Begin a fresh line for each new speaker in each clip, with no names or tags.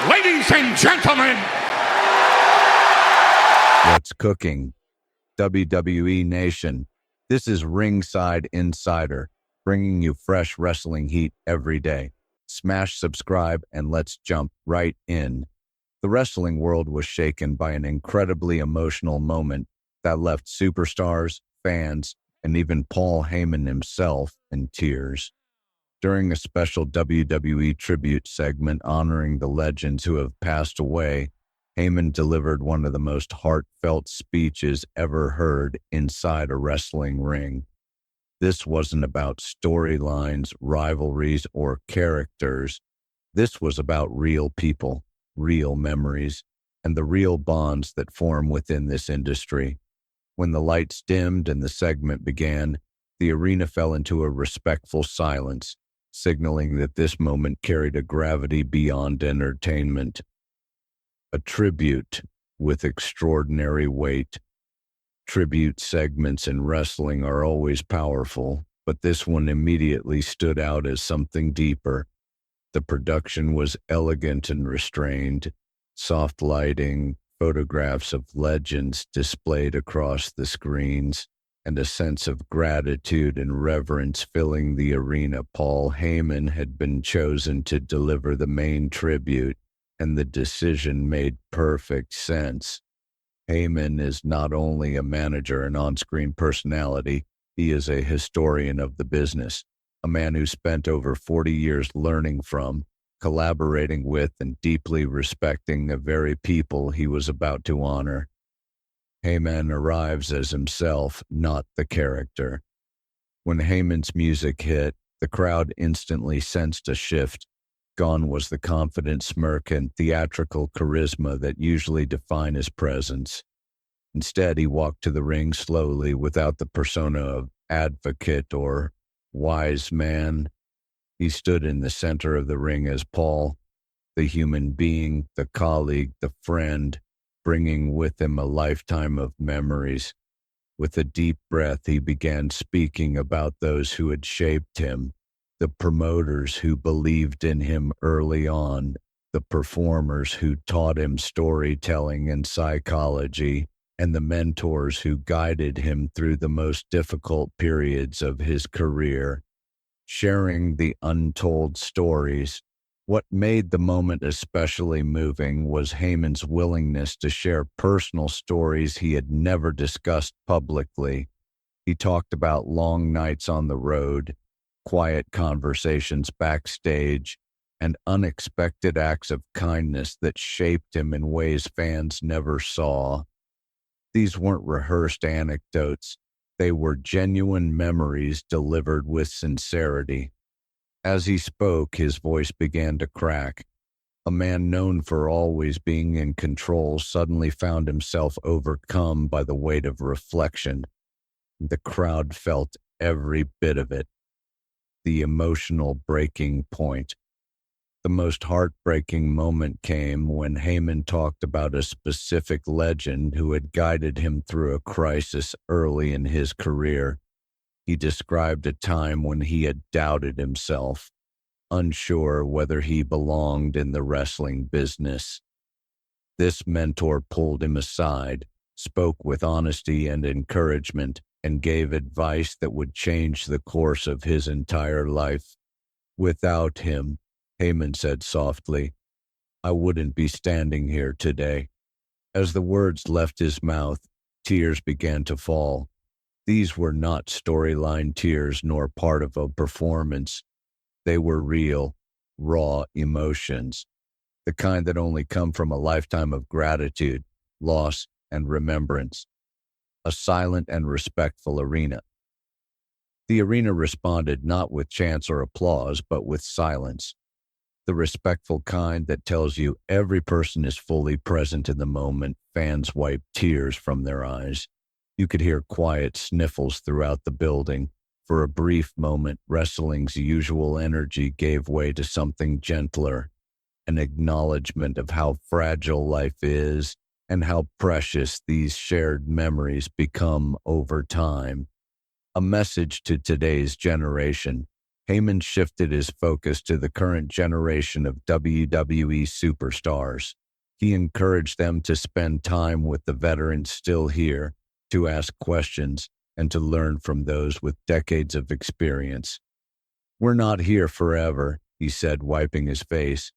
Ladies and gentlemen,
what's cooking? WWE Nation. This is Ringside Insider, bringing you fresh wrestling heat every day. Smash subscribe and let's jump right in. The wrestling world was shaken by an incredibly emotional moment that left superstars, fans, and even Paul Heyman himself in tears. During a special WWE tribute segment honoring the legends who have passed away, Heyman delivered one of the most heartfelt speeches ever heard inside a wrestling ring. This wasn't about storylines, rivalries, or characters. This was about real people, real memories, and the real bonds that form within this industry. When the lights dimmed and the segment began, the arena fell into a respectful silence, signaling that this moment carried a gravity beyond entertainment. A tribute with extraordinary weight. Tribute segments in wrestling are always powerful, but this one immediately stood out as something deeper. The production was elegant and restrained, soft lighting, photographs of legends displayed across the screens, and a sense of gratitude and reverence filling the arena. Paul Heyman had been chosen to deliver the main tribute, and the decision made perfect sense. Heyman is not only a manager and on-screen personality, he is a historian of the business, a man who spent over 40 years learning from, collaborating with, and deeply respecting the very people he was about to honor. Heyman arrives as himself, not the character. When Heyman's music hit, the crowd instantly sensed a shift. Gone was the confident smirk and theatrical charisma that usually define his presence. Instead, he walked to the ring slowly without the persona of advocate or wise man. He stood in the center of the ring as Paul, the human being, the colleague, the friend, bringing with him a lifetime of memories. With a deep breath, he began speaking about those who had shaped him, the promoters who believed in him early on, the performers who taught him storytelling and psychology, and the mentors who guided him through the most difficult periods of his career. Sharing the untold stories. What made the moment especially moving was Heyman's willingness to share personal stories he had never discussed publicly. He talked about long nights on the road, quiet conversations backstage, and unexpected acts of kindness that shaped him in ways fans never saw. These weren't rehearsed anecdotes. They were genuine memories delivered with sincerity. As he spoke, his voice began to crack. A man known for always being in control suddenly found himself overcome by the weight of reflection. The crowd felt every bit of it. The emotional breaking point. The most heartbreaking moment came when Heyman talked about a specific legend who had guided him through a crisis early in his career. He described a time when he had doubted himself, unsure whether he belonged in the wrestling business. This mentor pulled him aside, spoke with honesty and encouragement, and gave advice that would change the course of his entire life. Without him, Heyman said softly, I wouldn't be standing here today. As the words left his mouth, tears began to fall. These were not storyline tears nor part of a performance. They were real, raw emotions, the kind that only come from a lifetime of gratitude, loss, and remembrance. A silent and respectful arena. The arena responded not with chants or applause, but with silence. The respectful kind that tells you every person is fully present in the moment. Fans wiped tears from their eyes. You could hear quiet sniffles throughout the building. For a brief moment, wrestling's usual energy gave way to something gentler, an acknowledgement of how fragile life is and how precious these shared memories become over time. A message to today's generation. Heyman shifted his focus to the current generation of WWE superstars. He encouraged them to spend time with the veterans still here, to ask questions, and to learn from those with decades of experience. "We're not here forever," he said, wiping his face.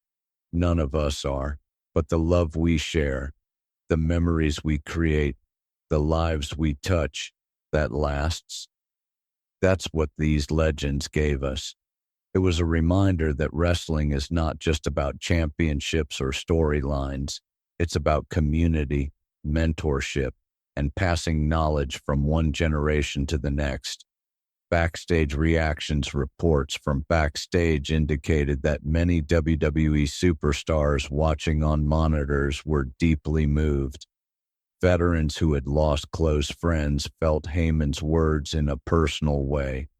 "None of us are. But the love we share, the memories we create, the lives we touch, that lasts. That's what these legends gave us." It was a reminder that wrestling is not just about championships or storylines. It's about community, mentorship, and passing knowledge from one generation to the next. Backstage reactions reports from Backstage indicated that many WWE superstars watching on monitors were deeply moved. Veterans who had lost close friends felt Heyman's words in a personal way.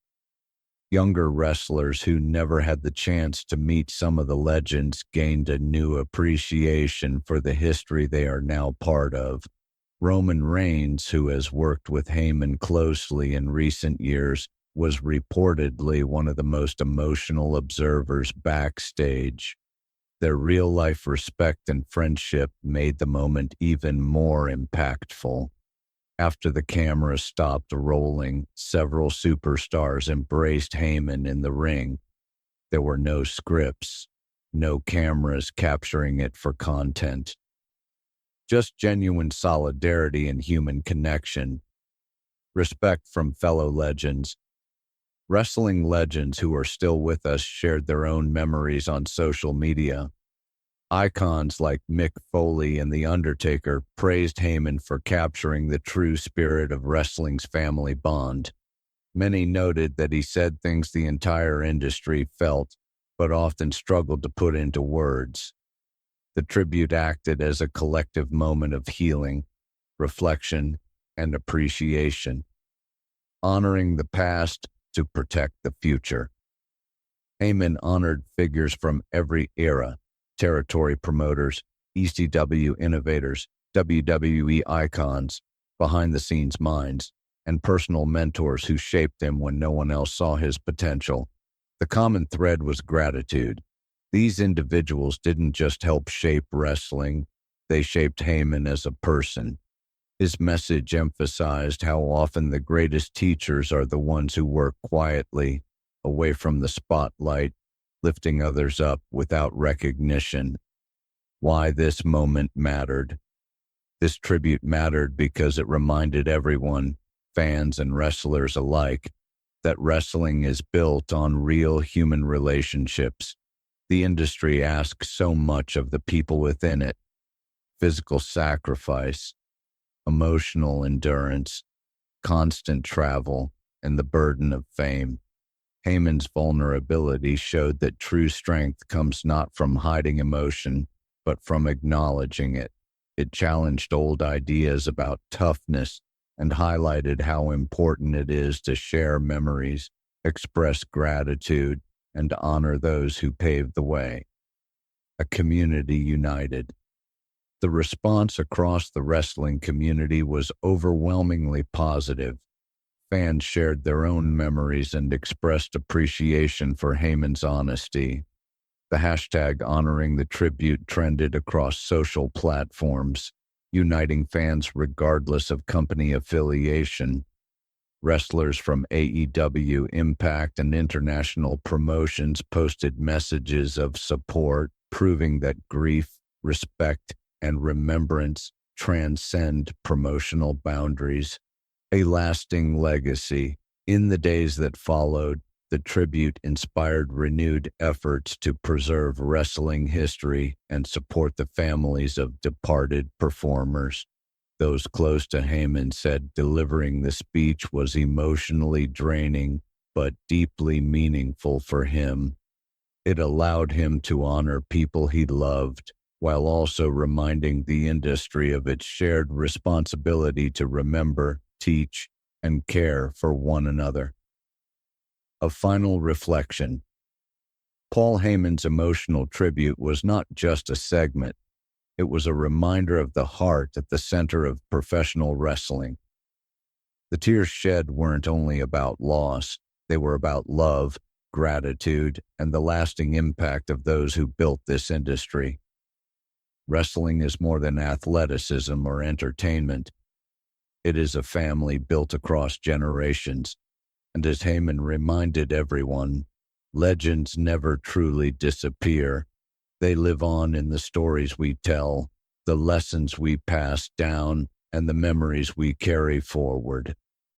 Younger wrestlers who never had the chance to meet some of the legends gained a new appreciation for the history they are now part of. Roman Reigns, who has worked with Heyman closely in recent years, was reportedly one of the most emotional observers backstage. Their real-life respect and friendship made the moment even more impactful. After the camera stopped rolling, several superstars embraced Heyman in the ring. There were no scripts, no cameras capturing it for content. Just genuine solidarity and human connection. Respect from fellow legends. Wrestling legends who are still with us shared their own memories on social media. Icons like Mick Foley and The Undertaker praised Heyman for capturing the true spirit of wrestling's family bond. Many noted that he said things the entire industry felt, but often struggled to put into words. The tribute acted as a collective moment of healing, reflection, and appreciation, honoring the past to protect the future. Heyman honored figures from every era: territory promoters, ECW innovators, WWE icons, behind-the-scenes minds, and personal mentors who shaped him when no one else saw his potential. The common thread was gratitude. These individuals didn't just help shape wrestling, they shaped Heyman as a person. His message emphasized how often the greatest teachers are the ones who work quietly, away from the spotlight, lifting others up without recognition. Why this moment mattered. This tribute mattered because it reminded everyone, fans and wrestlers alike, that wrestling is built on real human relationships. The industry asks so much of the people within it: physical sacrifice, emotional endurance, constant travel, and the burden of fame. Heyman's vulnerability showed that true strength comes not from hiding emotion, but from acknowledging it. It challenged old ideas about toughness and highlighted how important it is to share memories, express gratitude, and honor those who paved the way. A community united. The response across the wrestling community was overwhelmingly positive. Fans shared their own memories and expressed appreciation for Heyman's honesty. The hashtag honoring the tribute trended across social platforms, uniting fans regardless of company affiliation. Wrestlers from AEW, Impact, and international promotions posted messages of support, proving that grief, respect, and remembrance transcend promotional boundaries. A lasting legacy. In the days that followed, the tribute inspired renewed efforts to preserve wrestling history and support the families of departed performers. Those close to Heyman said delivering the speech was emotionally draining, but deeply meaningful for him. It allowed him to honor people he loved, while also reminding the industry of its shared responsibility to remember, teach, and care for one another. A final reflection. Paul Heyman's emotional tribute was not just a segment. It was a reminder of the heart at the center of professional wrestling. The tears shed weren't only about loss, they were about love, gratitude, and the lasting impact of those who built this industry. Wrestling is more than athleticism or entertainment. It is a family built across generations. And as Heyman reminded everyone, legends never truly disappear. They live on in the stories we tell, the lessons we pass down, and the memories we carry forward.